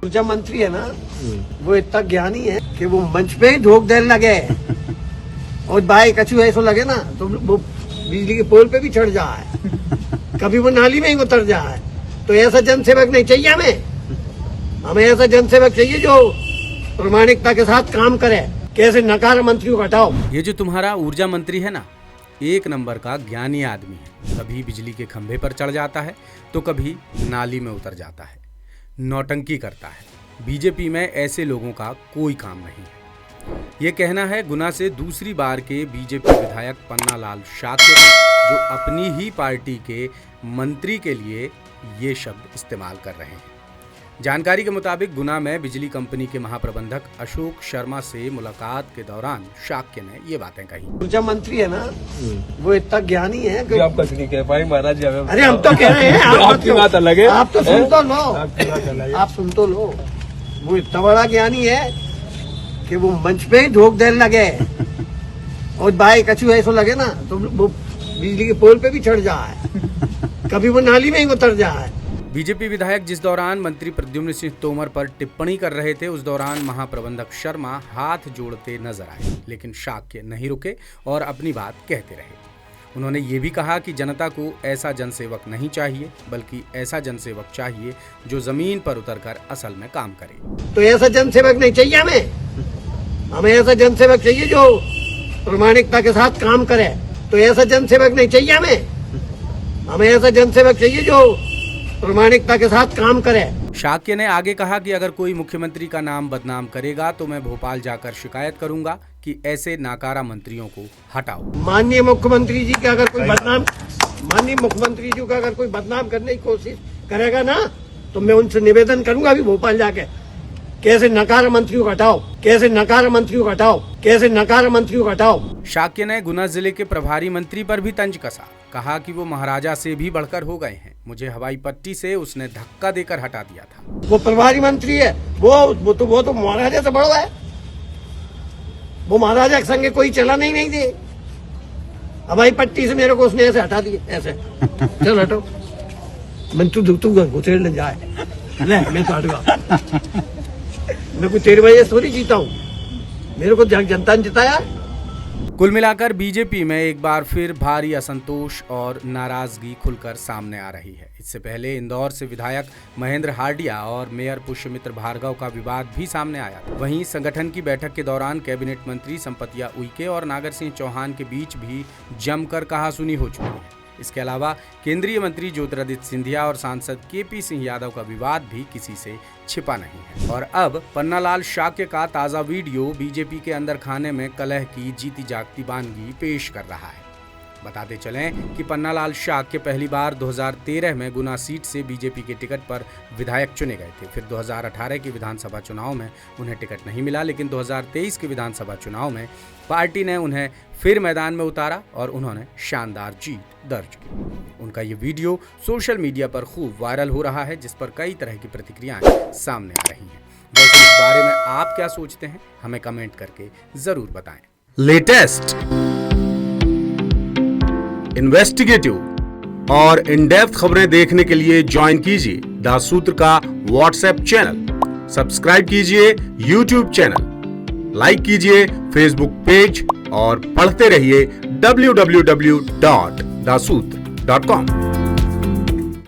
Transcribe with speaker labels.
Speaker 1: ऊर्जा मंत्री है ना, वो इतना ज्ञानी है कि वो मंच पे ही धोख देने लगे और भाई कछु ऐसा लगे ना तो वो बिजली के पोल पे भी चढ़ जाए, कभी वो नाली में ही उतर जाए। तो ऐसा जनसेवक नहीं चाहिए हमें ऐसा जनसेवक चाहिए जो प्रामाणिकता के साथ काम करे। कैसे नकार मंत्रियों को हटाओ।
Speaker 2: ये जो तुम्हारा ऊर्जा मंत्री है ना, एक नंबर का ज्ञानी आदमी है। कभी बिजली के खंभे पर चढ़ जाता है तो कभी नाली में उतर जाता है, नौटंकी करता है। बीजेपी में ऐसे लोगों का कोई काम नहीं है। ये कहना है गुना से दूसरी बार के बीजेपी विधायक पन्नालाल शाक्य, जो अपनी ही पार्टी के मंत्री के लिए ये शब्द इस्तेमाल कर रहे हैं। जानकारी के मुताबिक गुना में बिजली कंपनी के महाप्रबंधक अशोक शर्मा से मुलाकात के दौरान शाक्य ने ये बातें कही।
Speaker 1: ऊर्जा मंत्री है ना, वो इतना ज्ञानी है कि
Speaker 3: आप कुछ नहीं कह पाए महाराज।
Speaker 1: अरे हम तो कह रहे हैं
Speaker 3: आपकी बात अलग है।
Speaker 1: आप तो सुन तो लो, आप सुन तो लो। वो इतना बड़ा ज्ञानी है कि वो मंच पे ही धोख देने लगे और भाई कछु ऐसा लगे ना तो वो बिजली के पोल पे भी चढ़ जाए, कभी वो नाली में ही उतर जाए।
Speaker 2: बीजेपी विधायक जिस दौरान मंत्री प्रद्युम्न सिंह तोमर पर टिप्पणी कर रहे थे, उस दौरान महाप्रबंधक शर्मा हाथ जोड़ते नजर आए, लेकिन शाक्य नहीं रुके और अपनी बात कहते रहे। उन्होंने ये भी कहा कि जनता को ऐसा जनसेवक नहीं चाहिए, बल्कि ऐसा जनसेवक चाहिए जो जमीन पर उतरकर असल में काम करे।
Speaker 1: तो ऐसा जनसेवक नहीं चाहिए हमें ऐसा जनसेवक चाहिए जो प्रामाणिकता के साथ काम करे। तो ऐसा जनसेवक नहीं चाहिए हमें ऐसा जनसेवक चाहिए जो प्रामाणिकता के साथ काम करे।
Speaker 2: शाक्य ने आगे कहा कि अगर कोई मुख्यमंत्री का नाम बदनाम करेगा तो मैं भोपाल जाकर शिकायत करूंगा कि ऐसे नाकारा मंत्रियों को हटाओ।
Speaker 1: माननीय मुख्यमंत्री जी का अगर कोई बदनाम करने की कोशिश करेगा ना, तो मैं उनसे निवेदन करूंगा अभी भोपाल जाके, कैसे नकार मंत्रियों को हटाओ, कैसे नकार मंत्रियों को हटाओ, कैसे नकार मंत्रियों को हटाओ।
Speaker 2: शाक्य ने गुना जिले के प्रभारी मंत्री पर भी तंज कसा। कहा कि वो महाराजा से भी बढ़कर हो गए हैं। मुझे हवाई पट्टी से उसने धक्का देकर हटा दिया था।
Speaker 1: वो प्रभारी मंत्री है, वो तो महाराजा से बड़ा है। वो महाराजा के संगे कोई चला नहीं दे। हवाई पट्टी से मेरे को उसने ऐसे हटा दिए, ऐसे चल हटो। मैं तू घुसेड़ ले जाए, मैं तो हटूंगा। मैं कुछ तेरे वजह से थोड़ी जीता हूँ, मेरे को जनता ने जिताया।
Speaker 2: कुल मिलाकर बीजेपी में एक बार फिर भारी असंतोष और नाराजगी खुलकर सामने आ रही है। इससे पहले इंदौर से विधायक महेंद्र हार्डिया और मेयर पुष्यमित्र भार्गव का विवाद भी सामने आया। वहीं संगठन की बैठक के दौरान कैबिनेट मंत्री संपतिया उइके और नागर सिंह चौहान के बीच भी जमकर कहासुनी हो चुकी है। इसके अलावा केंद्रीय मंत्री ज्योतिरादित्य सिंधिया और सांसद केपी सिंह यादव का विवाद भी किसी से छिपा नहीं है। और अब पन्नालाल शाक्य का ताजा वीडियो बीजेपी के अंदर खाने में कलह की जीती जागती वानगी पेश कर रहा है। बताते चलें कि पन्नालाल शाक्य पहली बार 2013 में गुना सीट से बीजेपी के टिकट पर विधायक चुने गए थे। फिर 2018 के विधानसभा चुनाव में उन्हें टिकट नहीं मिला, लेकिन 2023 के विधानसभा चुनाव में पार्टी ने उन्हें फिर मैदान में उतारा और उन्होंने शानदार जीत दर्ज की। उनका ये वीडियो सोशल मीडिया पर खूब वायरल हो रहा है, जिस पर कई तरह की प्रतिक्रियाएं सामने आ रही हैं। वैसे इस बारे में आप क्या सोचते हैं, हमें कमेंट करके जरूर बताएं। लेटेस्ट, इन्वेस्टिगेटिव और इन डेप्थ खबरें देखने के लिए ज्वाइन कीजिए द सूत्र का व्हाट्सएप चैनल, सब्सक्राइब कीजिए यूट्यूब चैनल, लाइक कीजिए फेसबुक पेज और पढ़ते रहिए www.daसूत्र.com।